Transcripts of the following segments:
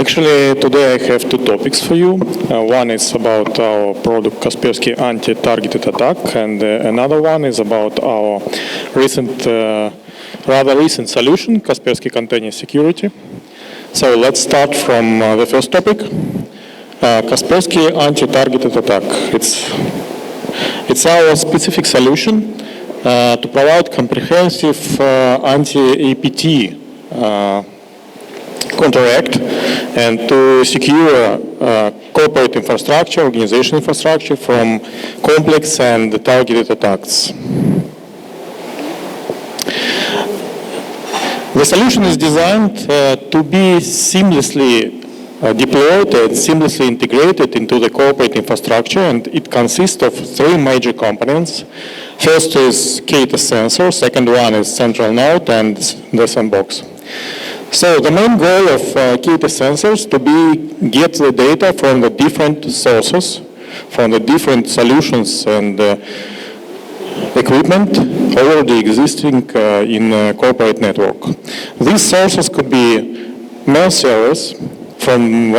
Actually, today I have two topics for you. One is about our product Kaspersky anti-targeted attack, and another one is about our rather recent solution, Kaspersky containerized security. So let's start from the first topic, Kaspersky anti-targeted attack. It's our specific solution to provide comprehensive anti-APT counteract and to secure corporate infrastructure, organization infrastructure from complex and targeted attacks. The solution is designed to be seamlessly deployed and seamlessly integrated into the corporate infrastructure, and it consists of three major components. First is CAPA sensor, second one is central node, and the Sandbox. So the main goal of CAPA sensors to get the data from the different sources, from the different solutions and equipment already existing in a corporate network. These sources could be mail servers. From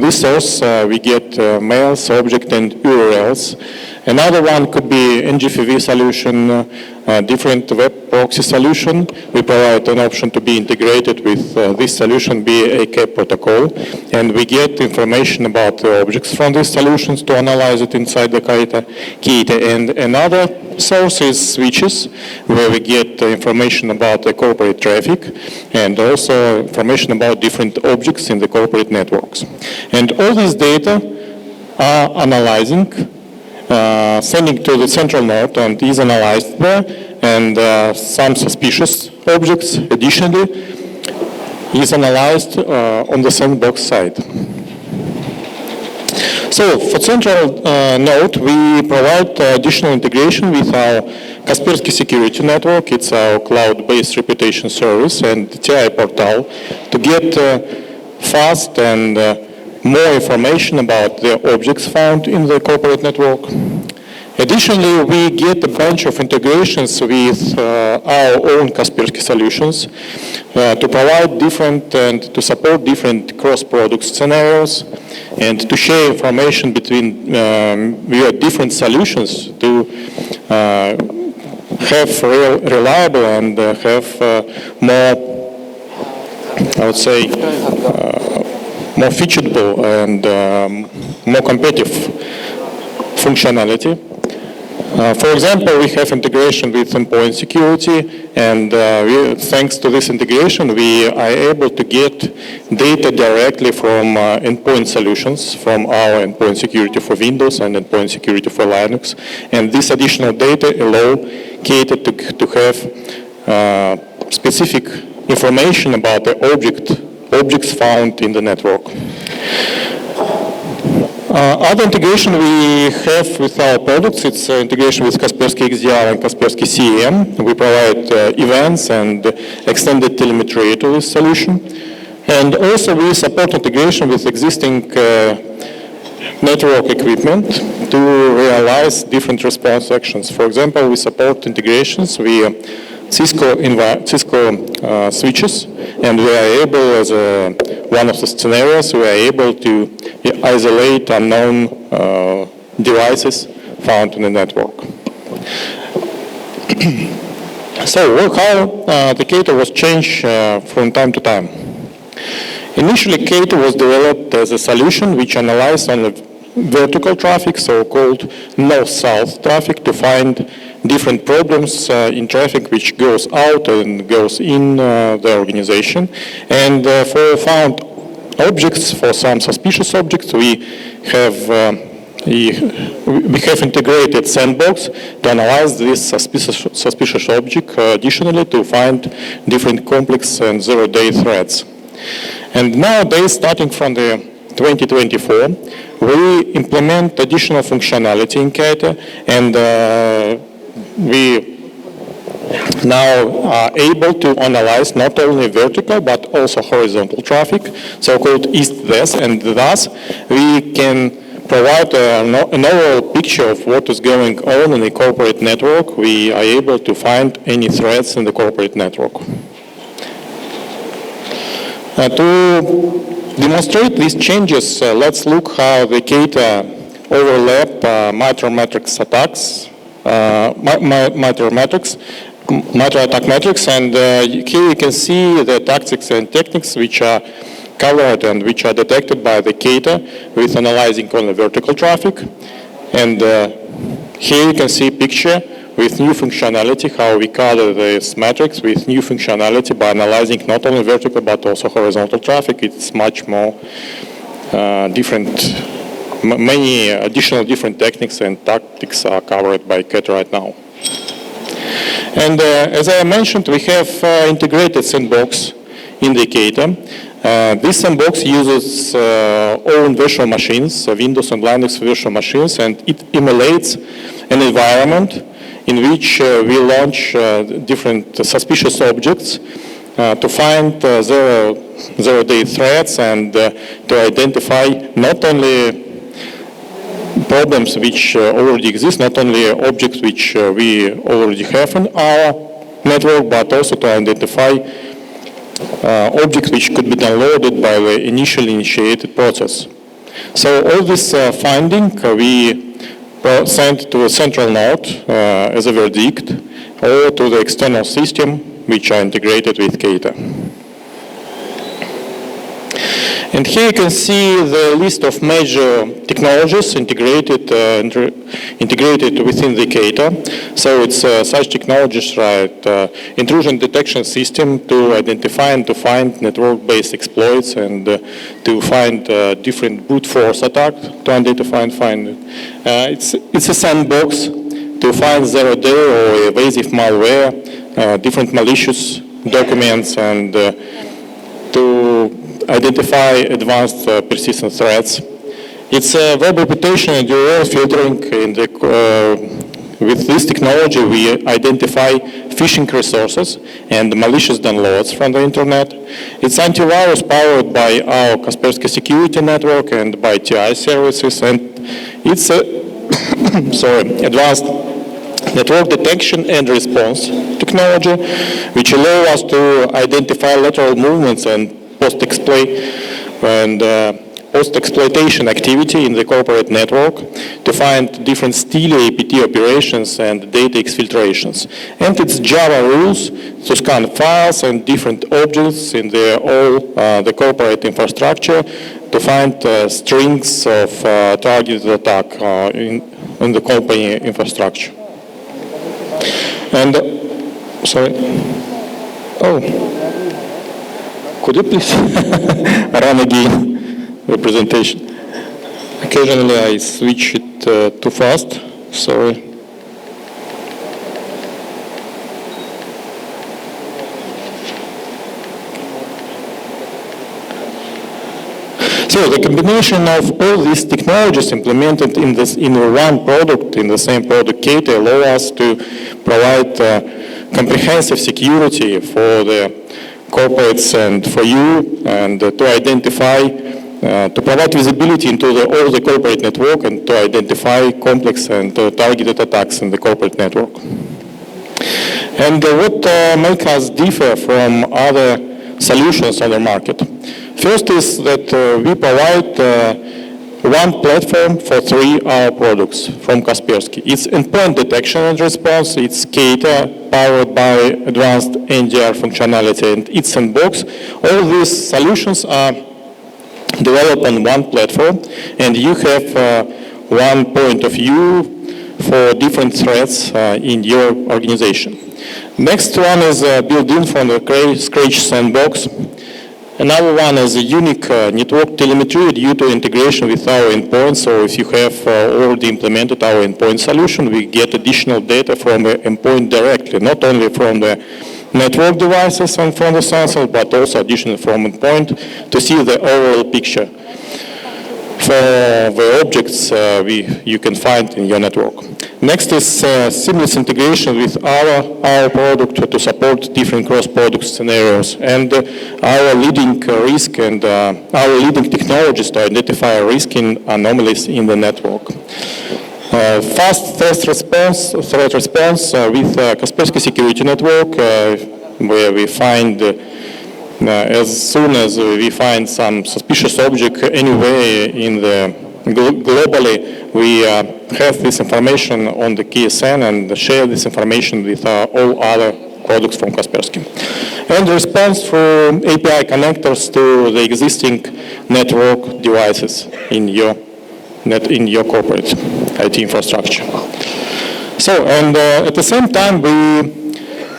this source, we get mails, objects, and URLs. Another one could be NGFV solution, different web proxy solution. We provide an option to be integrated with this solution, be a CAPA protocol, and we get information about the objects from these solutions to analyze it inside the CAPA. And another source is switches, where we get information about the corporate traffic and also information about different objects in the corporate networks. And all this data are analyzing, sending to the central node, and is analyzed there, and some suspicious objects additionally is analyzed on the Sandbox side. So for central node, we provide additional integration with our Kaspersky Security Network. It's our cloud-based reputation service and TI portal to get fast and more information about the objects found in the corporate network. Additionally, we get a bunch of integrations with our own Kaspersky solutions to provide different and to support different cross-product scenarios and to share information between different solutions to have reliable and have more, I would say, more featureable and more competitive functionality. For example, we have integration with endpoint security, and thanks to this integration, we are able to get data directly from endpoint solutions, from our endpoint security for Windows and endpoint security for Linux. And this additional data allow CAPA to have specific information about the objects found in the network. Other integration we have with our products, it's integration with Kaspersky XDR and Kaspersky CEM. We provide events and extended telemetry to this solution. And also we support integration with existing network equipment to realize different response actions. For example, we support integrations with Cisco switches, and we are able, as one of the scenarios, we are able to isolate unknown devices found in the network. So how the CAPA was changed from time to time. Initially, CAPA was developed as a solution which analyzed only vertical traffic, so-called north-south traffic, to find different problems in traffic which goes out and goes in the organization. And for found objects, for some suspicious objects, we have integrated Sandbox to analyze this suspicious object, additionally to find different complex and zero-day threats. And nowadays, starting from the 2024, we implement additional functionality in CAPA, and we now are able to analyze not only vertical but also horizontal traffic, so-called east-west, and thus we can provide an overall picture of what is going on in the corporate network. We are able to find any threats in the corporate network. To demonstrate these changes, let's look how the CAPA overlap MITRE-matrix attacks, MITRE attack metrics, and here you can see the tactics and techniques which are covered and which are detected by the CAPA with analyzing only vertical traffic. And here you can see a picture with new functionality, how we color this matrix with new functionality by analyzing not only vertical but also horizontal traffic. It's much more many additional different techniques and tactics are covered by CAPA right now. And as I mentioned, we have integrated Sandbox in the CAPA. This Sandbox uses own virtual machines, Windows and Linux virtual machines, and it emulates an environment in which we launch different suspicious objects to find zero-day threats and to identify not only problems which already exist, not only objects which we already have in our network, but also to identify objects which could be downloaded by the initially initiated process. So all this finding we sent to a central node as a verdict or to the external system which are integrated with CAPA. And here you can see the list of major technologies integrated within the CAPA. So it's such technologies, right? Intrusion detection system to identify and to find network-based exploits and to find different brute force attack to identify and find it. It's a sandbox to find zero-day or evasive malware, different malicious documents, and to identify advanced persistent threats. It's a web reputation and URL filtering. With this technology, we identify phishing resources and malicious downloads from the internet. It's antivirus powered by our Kaspersky Security Network and by TI services, and it's a advanced network detection and response technology, which allow us to identify lateral movements and post-exploitation activity in the corporate network to find different stealing APT operations and data exfiltrations. And it's Java rules to scan files and different objects in the corporate infrastructure to find strings of targeted attack in the company infrastructure. And, could you please run again the presentation? Occasionally I switch it too fast, sorry. So the combination of all these technologies implemented in one product, in the same product CAPA, allow us to provide comprehensive security for the corporates and for you, and to identify, to provide visibility into all the corporate network and to identify complex and targeted attacks in the corporate network. And what makes us differ from other solutions on the market? First is that we provide one platform for three our products from Kaspersky. It's endpoint detection and response, it's CAPA powered by advanced NDR functionality, and it's Sandbox. All these solutions are developed on one platform, and you have one point of view for different threats in your organization. Next one is built-in from the Scratch Sandbox. Another one is a unique network telemetry due to integration with our endpoint. So if you have already implemented our endpoint solution, we get additional data from the endpoint directly, not only from the network devices and from the sensor, but also additional from endpoint to see the overall picture for the objects you can find in your network. Next is seamless integration with our product to support different cross-product scenarios, and our leading risk and our leading technologies to identify risk in anomalies in the network. Fast threat response with Kaspersky Security Network, where we find as soon as we find some suspicious object anywhere in the globally, we have this information on the KSN and share this information with all other products from Kaspersky. And response through API connectors to the existing network devices in your corporate IT infrastructure. So, and at the same time, we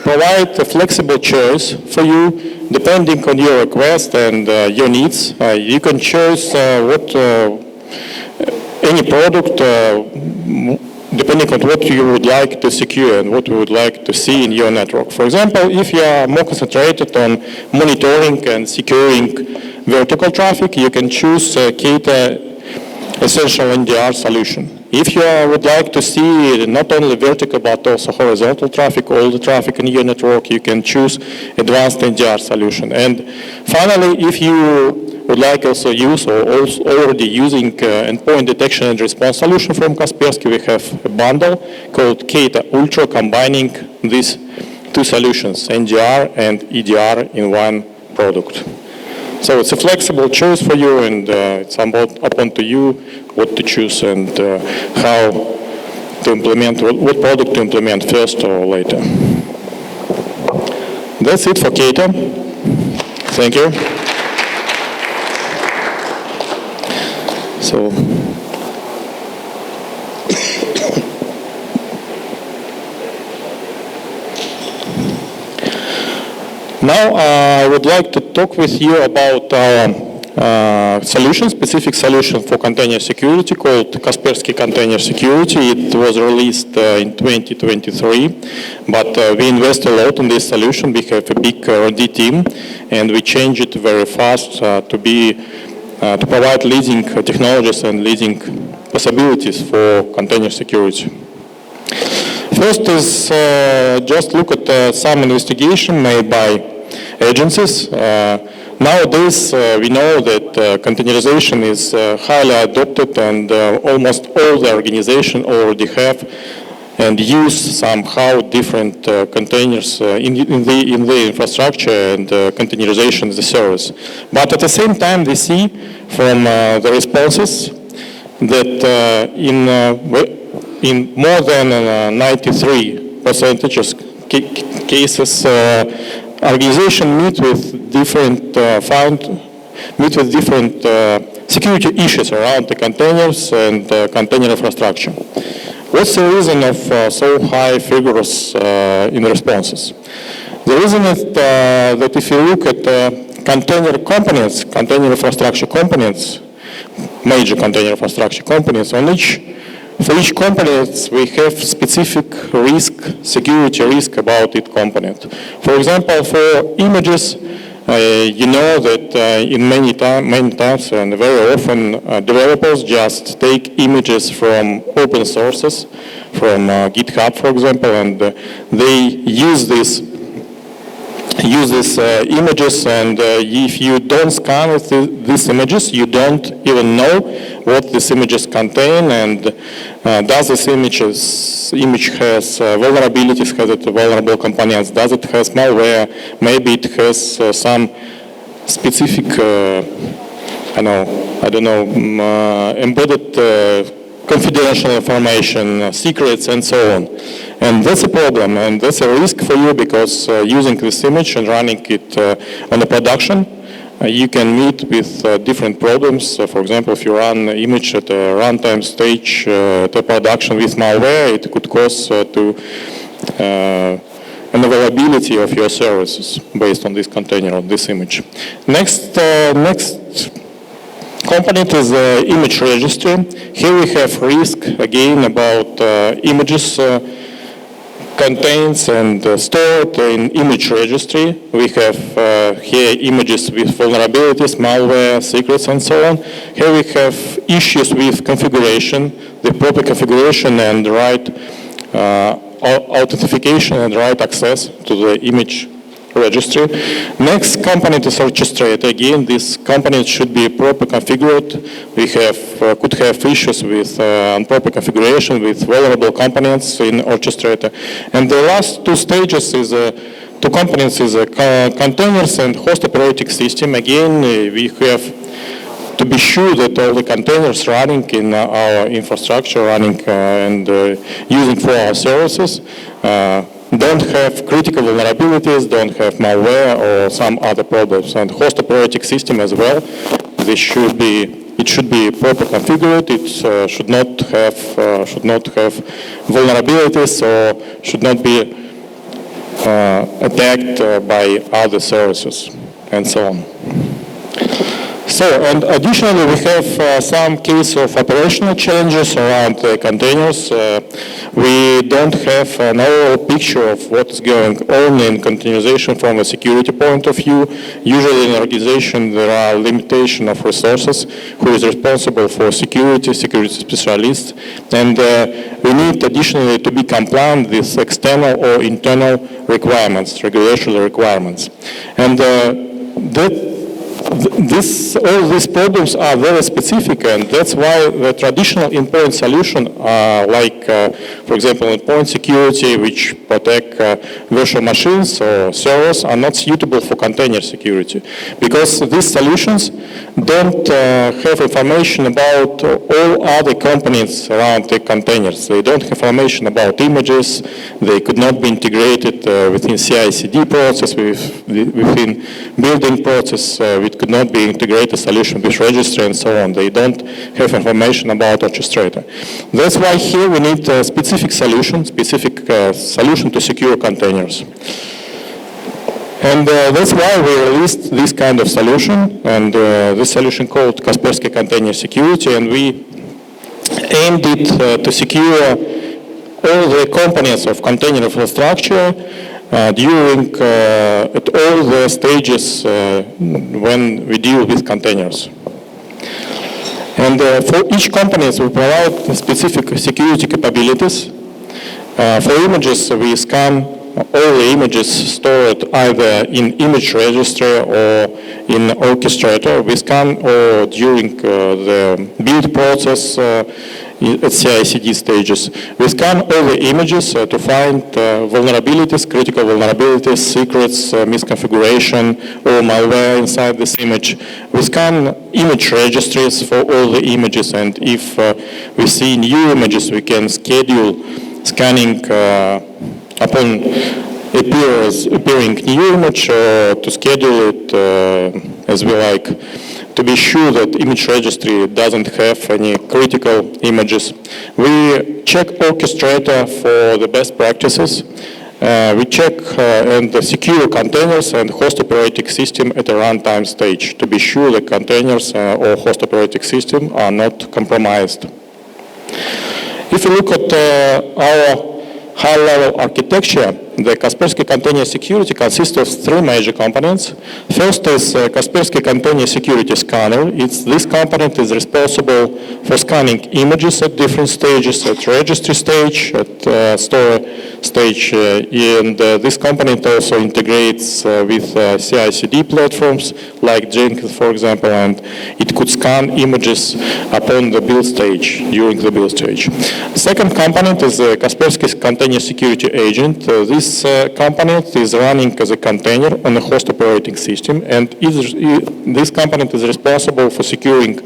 provide a flexible choice for you depending on your request and your needs. You can choose any product depending on what you would like to secure and what you would like to see in your network. For example, if you are more concentrated on monitoring and securing vertical traffic, you can choose CAPA Essential NDR solution. If you would like to see not only vertical but also horizontal traffic, all the traffic in your network, you can choose Advanced NDR solution. And finally, if you would like also use or also already using endpoint detection and response solution from Kaspersky, we have a bundle called CAPA Ultra combining these two solutions, NDR and EDR in one product. So it's a flexible choice for you, and it's upon to you what to choose and how to implement, what product to implement first or later. That's it for CAPA. Thank you. So. Now I would like to talk with you about our solution, specific solution for container security called Kaspersky Container Security. It was released in 2023, but we invest a lot in this solution. We have a big R&D team, and we change it very fast to provide leading technologies and leading possibilities for container security. First is just look at some investigation made by agencies. Nowadays, we know that containerization is highly adopted, and almost all the organizations already have and use somehow different containers in the infrastructure and containerization as a service. But at the same time, we see from the responses that in more than 93% cases, organizations meet with different security issues around the containers and container infrastructure. What's the reason of so high figures in responses? The reason is that if you look at container components, container infrastructure components, major container infrastructure components, for each component we have specific risk, security risk about each component. For example, for images, you know that in many times and very often developers just take images from open sources, from GitHub, for example, and they use these images, and if you don't scan these images, you don't even know what these images contain, and does this image has vulnerabilities, has it vulnerable components, does it has malware, maybe it has some specific, embedded confidential information, secrets, and so on. And that's a problem, and that's a risk for you, because using this image and running it on the production, you can meet with different problems. For example, if you run an image at a runtime stage to production with malware, it could cause to an availability of your services based on this container, on this image. Next component is the image registry. Here we have risk again about images contains and stored in image registry. We have here images with vulnerabilities, malware, secrets, and so on. Here we have issues with configuration, the proper configuration and right authentication and right access to the image registry. Next component is orchestrator. Again, this component should be properly configured. We could have issues with improper configuration with vulnerable components in orchestrator. And the last two stages is two components is containers and host operating system. Again, we have to be sure that all the containers running in our infrastructure, running and using for our services, don't have critical vulnerabilities, don't have malware or some other problems. And host operating system as well, it should be properly configured. It should not have vulnerabilities or should not be attacked by other services and so on. So, and additionally, we have some case of operational challenges around the containers. We don't have an overall picture of what is going on in containerization from a security point of view. Usually in an organization, there are limitations of resources, who is responsible for security specialists, and we need additionally to be compliant with external or internal requirements, regulatory requirements. And all these problems are very specific, and that's why the traditional endpoint solution, like, for example, endpoint security, which protect virtual machines or servers, are not suitable for container security, because these solutions don't have information about all other components around the containers. They don't have information about images. They could not be integrated within CI/CD process, within building process. It could not be integrated solution with registry and so on. They don't have information about orchestrator. That's why here we need a specific solution to secure containers. And that's why we released this kind of solution, and this solution called Kaspersky Container Security, and we aimed it to secure all the components of container infrastructure during at all the stages when we deal with containers. And for each component, we provide specific security capabilities. For images, we scan all the images stored either in image registry or in orchestrator. We scan or during the build process at CI/CD stages. We scan all the images to find vulnerabilities, critical vulnerabilities, secrets, misconfiguration, or malware inside this image. We scan image registries for all the images, and if we see new images, we can schedule scanning upon appearing new image, to schedule it as we like, to be sure that image registry doesn't have any critical images. We check orchestrator for the best practices. We check and secure containers and host operating system at a runtime stage to be sure the containers or host operating system are not compromised. If you look at our high-level architecture, the Kaspersky Container Security consists of three major components. First is Kaspersky Container Security Scanner. This component is responsible for scanning images at different stages, at registry stage, at store stage, and this component also integrates with CI/CD platforms like Jenkins, for example, and it could scan images upon the build stage, during the build stage. The second component is the Kaspersky Container Security Agent. This component is running as a container on a host operating system, and this component is responsible for securing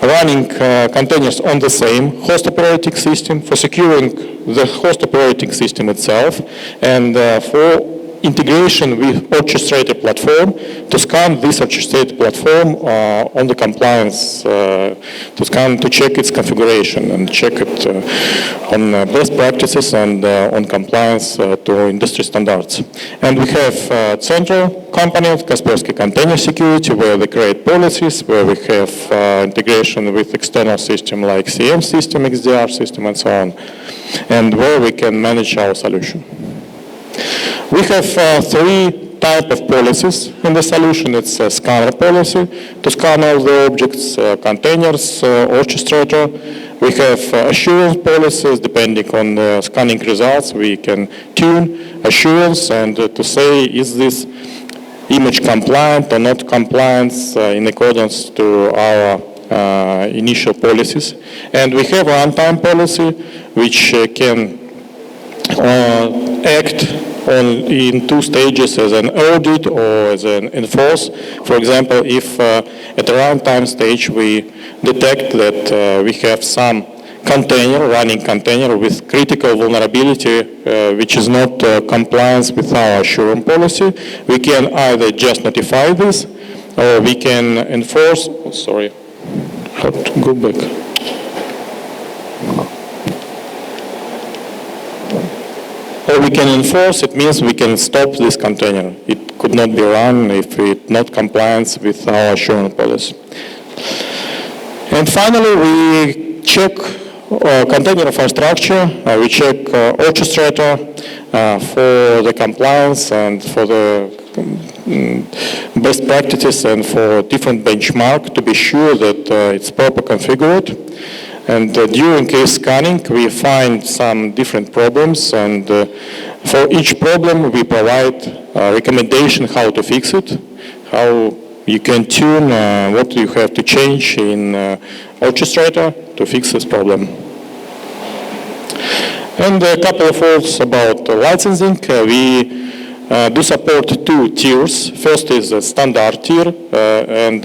running containers on the same host operating system, for securing the host operating system itself, and for integration with orchestrator platform to scan this orchestrator platform on the compliance, to check its configuration and check it on best practices and on compliance to industry standards. And we have central component, Kaspersky Container Security, where we create policies, where we have integration with external system like CM system, XDR system, and so on, and where we can manage our solution. We have three types of policies in the solution. It's a scanner policy to scan all the objects, containers, orchestrator. We have assurance policies. Depending on the scanning results, we can tune assurance and to say, is this image compliant or not compliant in accordance to our initial policies. And we have a runtime policy which can act in two stages as an audit or as an enforce. For example, if at the runtime stage we detect that we have some running container with critical vulnerability which is not compliance with our assurance policy, we can either just notify this or we can enforce, have to go back. Or we can enforce, it means we can stop this container. It could not be run if it not compliance with our assurance policy. And finally, we check container infrastructure, we check orchestrator for the compliance and for the best practices and for different benchmark to be sure that it's properly configured. And during case scanning, we find some different problems, and for each problem, we provide a recommendation how to fix it, how you can tune what you have to change in orchestrator to fix this problem. And a couple of words about licensing. We do support two tiers. First is a standard tier, and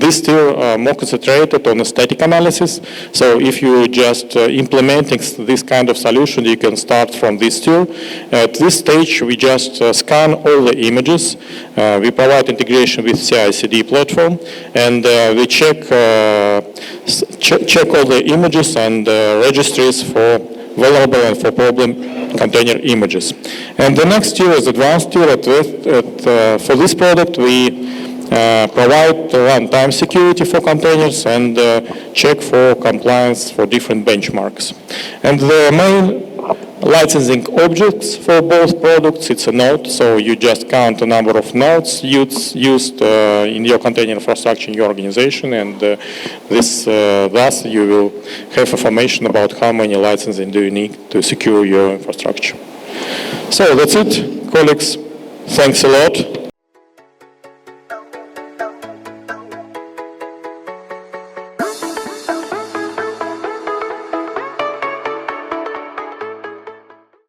this tier more concentrated on the static analysis. So if you just implementing this kind of solution, you can start from this tier. At this stage, we just scan all the images. We provide integration with CI/CD platform, and we check all the images and registries for vulnerable and for problem container images. And the next tier is advanced tier. For this product, we provide runtime security for containers and check for compliance for different benchmarks. And the main licensing objects for both products, it's a node, so you just count the number of nodes used in your container infrastructure in your organization, and thus you will have information about how many licensing do you need to secure your infrastructure. So that's it, colleagues. Thanks a lot.